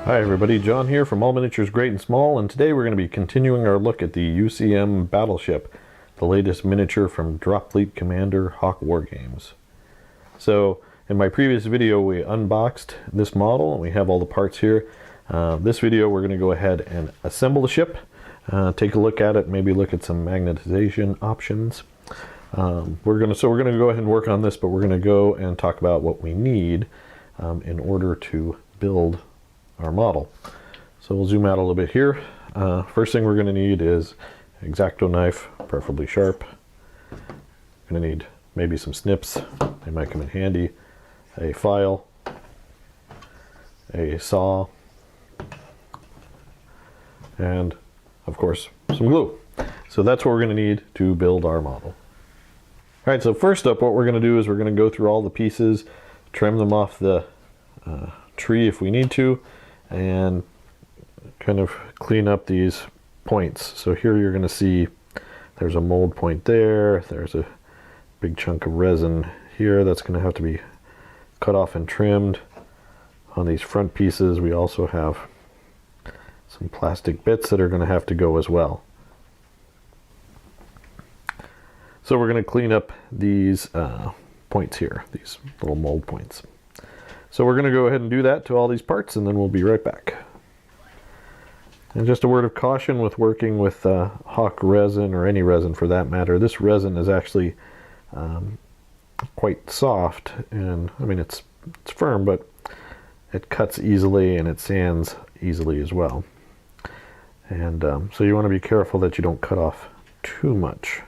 Hi everybody, John here from All Miniatures Great and Small, and today we're going to be continuing our look at the UCM Battleship, the latest miniature from Dropfleet Commander Wargames. So, in my previous video we unboxed this model, and we have all the parts here. This video we're going to go ahead and assemble the ship, take a look at it, maybe look at some magnetization options. We're going to go ahead and work on this, but we're going to go and talk about what we need in order to build our model. So we'll zoom out a little bit here. First thing we're going to need is an X-Acto knife, preferably sharp. Going to need maybe some snips, they might come in handy, a file, a saw, and of course some glue. So that's what we're going to need to build our model. Alright, so first up what we're going to do is we're going to go through all the pieces, trim them off the tree if we need to, and kind of clean up these points. So here you're going to see there's a mold point there, there's a big chunk of resin here that's going to have to be cut off and trimmed. On these front pieces we also have some plastic bits that are going to have to go as well. So we're going to clean up these points here, these little mold points. So we're going to go ahead and do that to all these parts, and then we'll be right back. And just a word of caution with working with Hawk resin, or any resin for that matter. This resin is actually quite soft, and I mean it's firm, but it cuts easily and it sands easily as well. And so you want to be careful that you don't cut off too much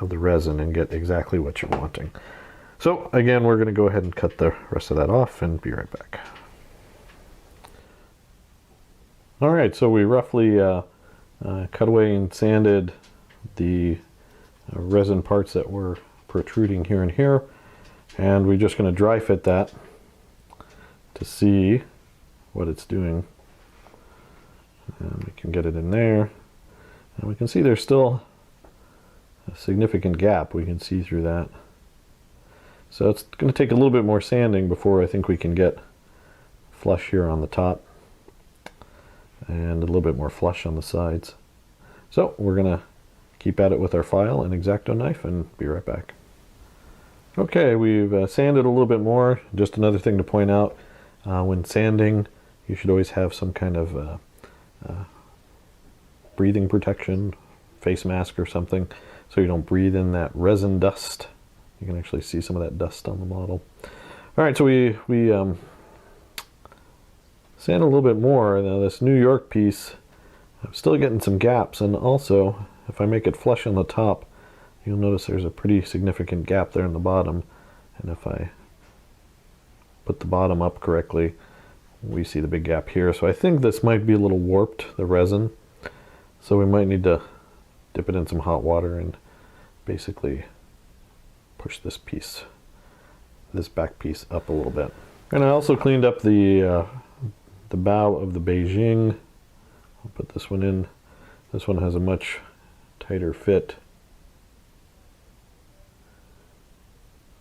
of the resin and get exactly what you're wanting. So again, we're going to go ahead and cut the rest of that off and be right back. Alright, so we roughly cut away and sanded the resin parts that were protruding here and here, and we're just going to dry fit that to see what it's doing. And we can get it in there, and we can see there's still a significant gap. We can see through that. So it's going to take a little bit more sanding before I think we can get flush here on the top and a little bit more flush on the sides. So we're going to keep at it with our file and X-Acto knife and be right back. Okay, we've sanded a little bit more. Just another thing to point out, when sanding you should always have some kind of breathing protection, face mask or something, so you don't breathe in that resin dust. You can actually see some of that dust on the model. Alright, so we sand a little bit more. Now this New York piece, I'm still getting some gaps, and also if I make it flush on the top, you'll notice there's a pretty significant gap there in the bottom, and if I put the bottom up correctly, we see the big gap here. So I think this might be a little warped, the resin, so we might need to dip it in some hot water and basically push this piece, this back piece up a little bit. And I also cleaned up the bow of the Beijing. I'll put this one in. This one has a much tighter fit.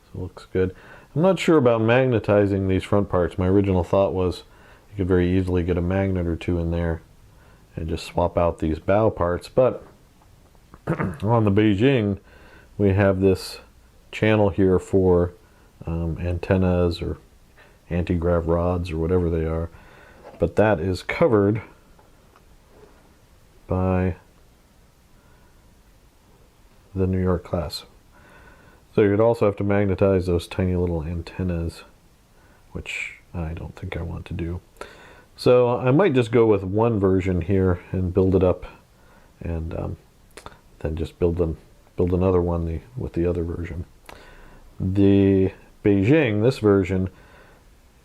So it looks good. I'm not sure about magnetizing these front parts. My original thought was you could very easily get a magnet or two in there and just swap out these bow parts, but on the Beijing we have this channel here for antennas or anti-grav rods or whatever they are, but that is covered by the New York class. So you'd also have to magnetize those tiny little antennas, which I don't think I want to do. So I might just go with one version here and build it up, and then just build another one with the other version. The Beijing, this version,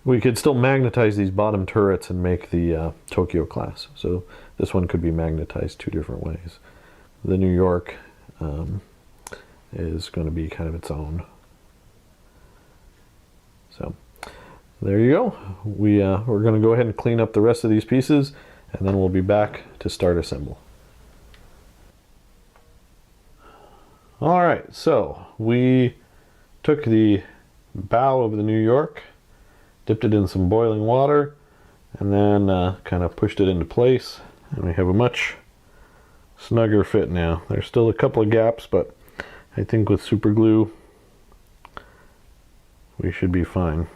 we could still magnetize these bottom turrets and make the Tokyo class. So this one could be magnetized two different ways. The New York is going to be kind of its own. So there you go. We're going to go ahead and clean up the rest of these pieces, and then we'll be back to start assemble. Alright, so we took the bow of the New York, dipped it in some boiling water, and then kind of pushed it into place, and we have a much snugger fit now. There's still a couple of gaps, but I think with super glue we should be fine.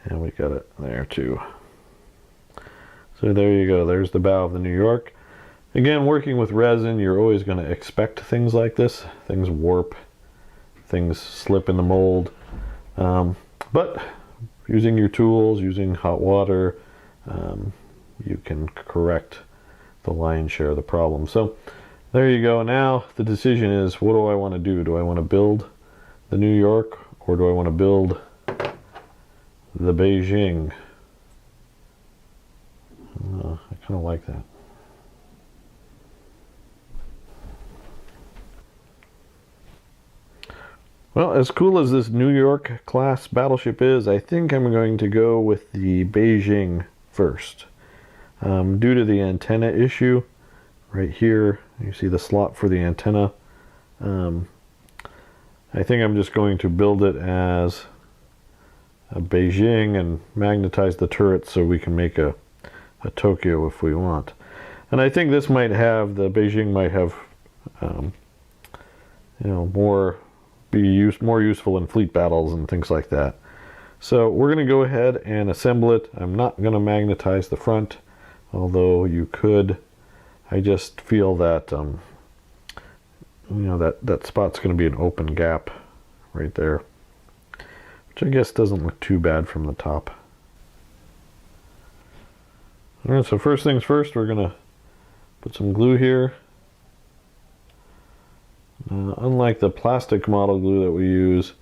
And we got it there too. So there you go, there's the bow of the New York. Again, working with resin, you're always going to expect things like this. Things warp, things slip in the mold. But using your tools, using hot water, you can correct the lion's share of the problem. So there you go. Now the decision is, what do I want to do? Do I want to build the New York, or do I want to build the Beijing? I kind of like that. Well, as cool as this New York class battleship is, I think I'm going to go with the Beijing first. Due to the antenna issue, right here, you see the slot for the antenna. I think I'm just going to build it as a Beijing and magnetize the turret so we can make a Tokyo if we want. And I think this might have, the Beijing might have, you know, more useful in fleet battles and things like that. So we're going to go ahead and assemble it. I'm not going to magnetize the front, although you could. I just feel that you know, that spot's going to be an open gap right there, which I guess doesn't look too bad from the top. All right, so first things first, we're going to put some glue here. Unlike the plastic model glue that we use,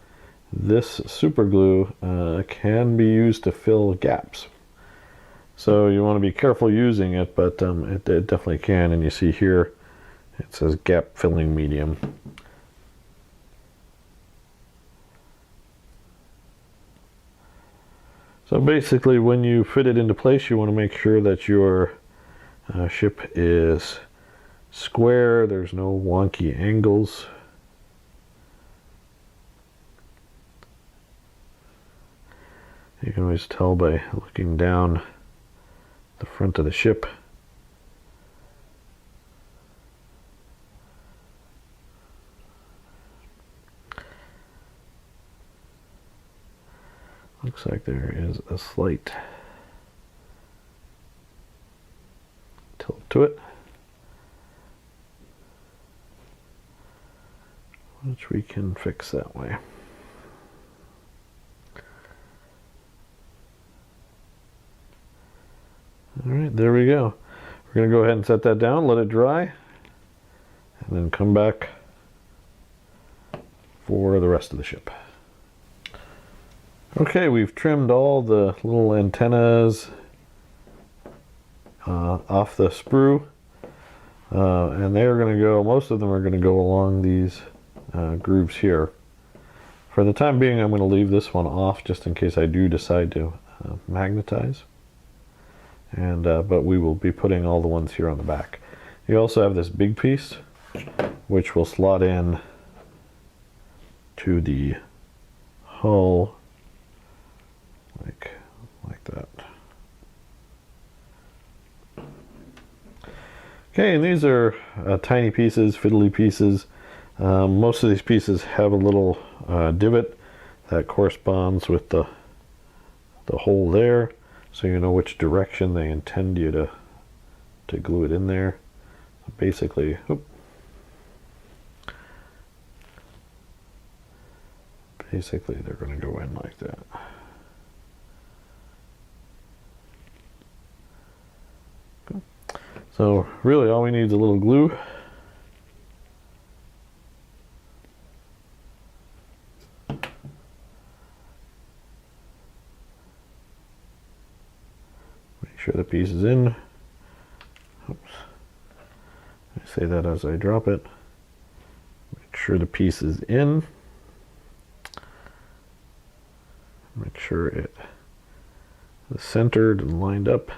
this super glue can be used to fill gaps. So you want to be careful using it, but it definitely can. And you see here, it says gap filling medium. So basically, when you fit it into place, you want to make sure that your ship is square, there's no wonky angles. You can always tell by looking down the front of the ship. Looks like there is a slight tilt to it, which we can fix that way. Alright, there we go. We're going to go ahead and set that down, let it dry, and then come back for the rest of the ship. Okay, we've trimmed all the little antennas off the sprue, and they are going to go, most of them are going to go along these grooves here. For the time being, I'm going to leave this one off just in case I do decide to magnetize. And but we will be putting all the ones here on the back. You also have this big piece, which will slot in to the hull like that. Okay, and these are tiny pieces, fiddly pieces. Most of these pieces have a little divot that corresponds with the hole there, so you know which direction they intend you to glue it in there. So basically, basically they're going to go in like that. Okay. So really all we need is a little glue. Make sure the piece is in. Oops. I say that as I drop it. Make sure the piece is in. Make sure it is centered and lined up.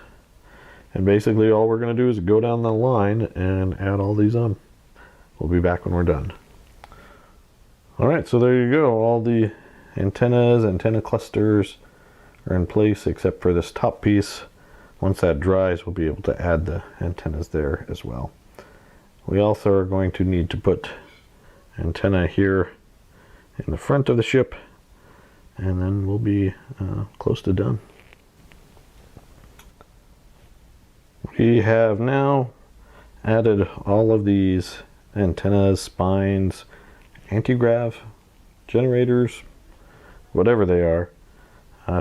And basically all we're going to do is go down the line and add all these on. We'll be back when we're done. Alright, so there you go. All the antenna clusters are in place except for this top piece. once that dries, we'll be able to add the antennas there as well. We also are going to need to put antenna here in the front of the ship, and then we'll be close to done. We have now added all of these antennas, spines, anti-grav, generators, whatever they are,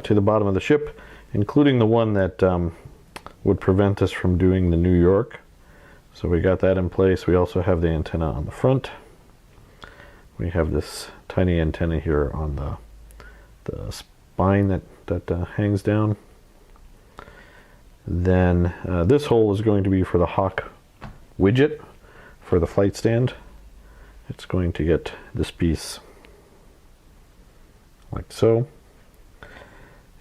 to the bottom of the ship, including the one that would prevent us from doing the New York. So we got that in place. We also have the antenna on the front. We have this tiny antenna here on the spine that hangs down. Then this hole is going to be for the Hawk widget for the flight stand. It's going to get this piece like so.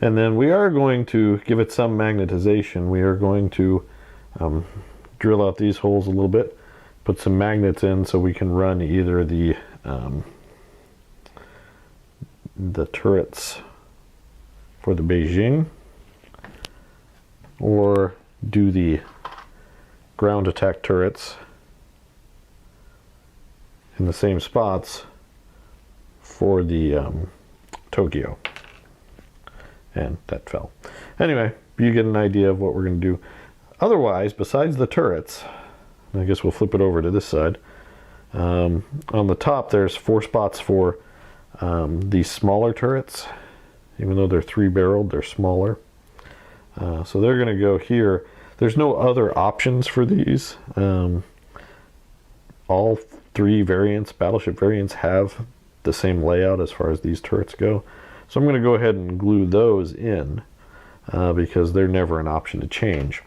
And then we are going to give it some magnetization. We are going to drill out these holes a little bit, put some magnets in so we can run either the turrets for the Beijing, or do the ground attack turrets in the same spots for the Tokyo. And that fell. Anyway, you get an idea of what we're going to do. Otherwise, besides the turrets, I guess we'll flip it over to this side. On the top, there's 4 spots for these smaller turrets. Even though they're 3-barreled, they're smaller. So they're going to go here. There's no other options for these. All 3 variants, Battleship variants, have the same layout as far as these turrets go. So I'm going to go ahead and glue those in because they're never an option to change.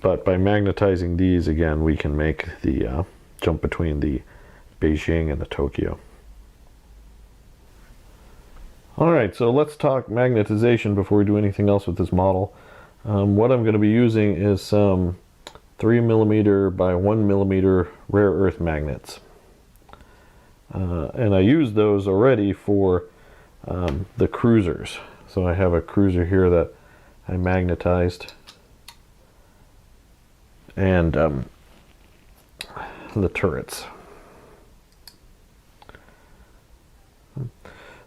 But by magnetizing these, again, we can make the jump between the Beijing and the Tokyo. Alright, so let's talk magnetization before we do anything else with this model. What I'm going to be using is some 3mm by 1mm rare earth magnets. And I use those already for the cruisers. So I have a cruiser here that I magnetized, and the turrets.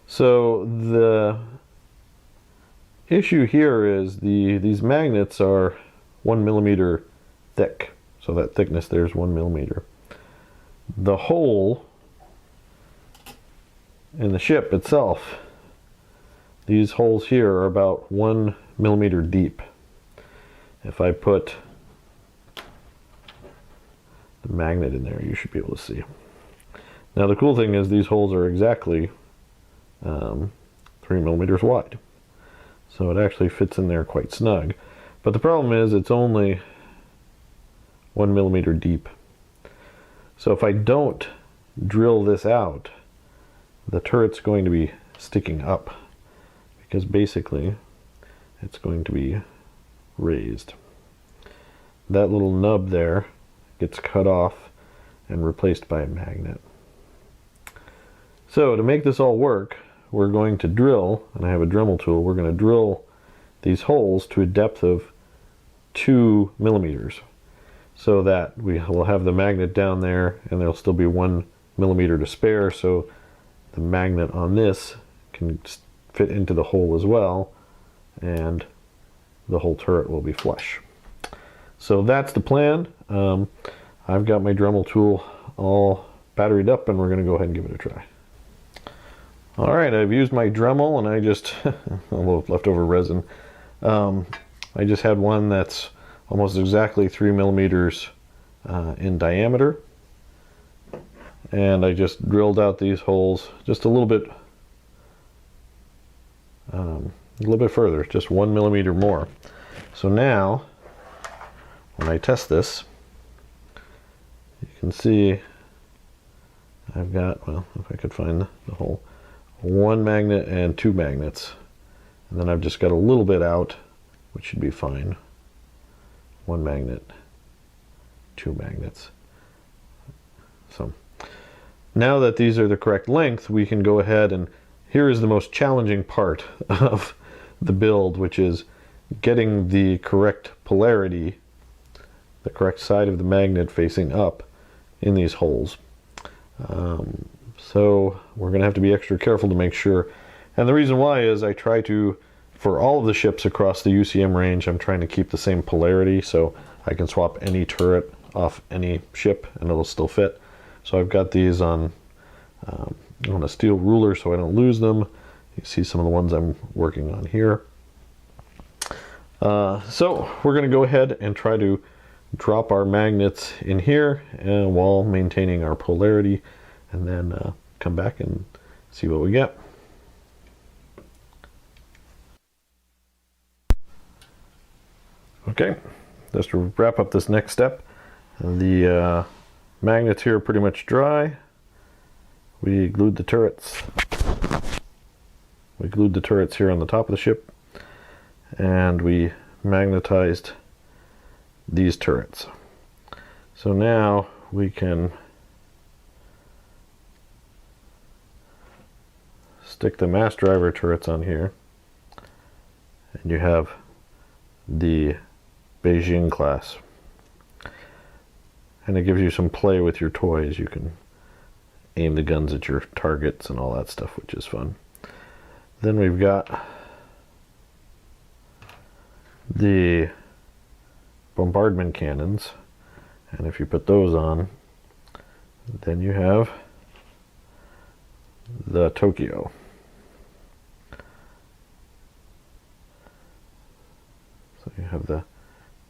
So the issue here is these magnets are 1mm thick, so that thickness there is 1mm. The hole in the ship itself, these holes here are about 1mm deep. If I put the magnet in there, you should be able to see. Now the cool thing is these holes are exactly 3mm wide, so it actually fits in there quite snug. But the problem is it's only 1mm deep. So if I don't drill this out, the turret's going to be sticking up, because basically it's going to be raised. That little nub there gets cut off and replaced by a magnet. So to make this all work, we're going to drill, and I have a Dremel tool, we're going to drill these holes to a depth of 2mm, so that we will have the magnet down there and there'll still be 1mm to spare, so the magnet on this can fit into the hole as well, and the whole turret will be flush. So that's the plan. I've got my Dremel tool all batteried up, and we're going to go ahead and give it a try. Alright, I've used my Dremel, and I just a little leftover resin. I just had one that's almost exactly 3mm in diameter, and I just drilled out these holes just a little bit further, just 1mm more. So now when I test this, you can see I've got, well, if I could find the hole, 1 magnet and 2 magnets, and then I've just got a little bit out, which should be fine. 1 magnet, 2 magnets. So now that these are the correct length, we can go ahead, and here is the most challenging part of the build, which is getting the correct polarity, the correct side of the magnet facing up in these holes. So we're going to have to be extra careful to make sure. And the reason why is I try to, for all of the ships across the UCM range, I'm trying to keep the same polarity, so I can swap any turret off any ship and it'll still fit. So I've got these on a steel ruler so I don't lose them. You see some of the ones I'm working on here. So we're going to go ahead and try to drop our magnets in here and while maintaining our polarity, and then come back and see what we get. Okay, just to wrap up this next step, the magnets here are pretty much dry. We glued the turrets. We glued the turrets here on the top of the ship, and we magnetized these turrets. So now we can stick the mass driver turrets on here, and you have the Beijing class, and it gives you some play with your toys. You can aim the guns at your targets and all that stuff, which is fun. Then we've got the bombardment cannons, and if you put those on, then you have the Tokyo. So you have the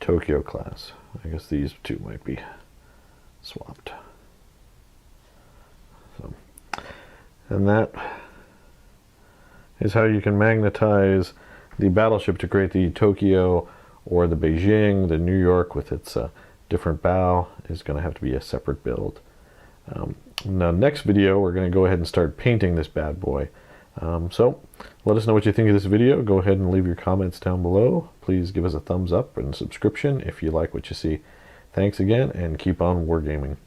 Tokyo class. I guess these two might be swapped. So, and that is how you can magnetize the battleship to create the Tokyo or the Beijing. The New York with its different bow is going to have to be a separate build. In the next video, we're going to go ahead and start painting this bad boy. So let us know what you think of this video. Go ahead and leave your comments down below. Please give us a thumbs up and subscription if you like what you see. Thanks again, and keep on wargaming.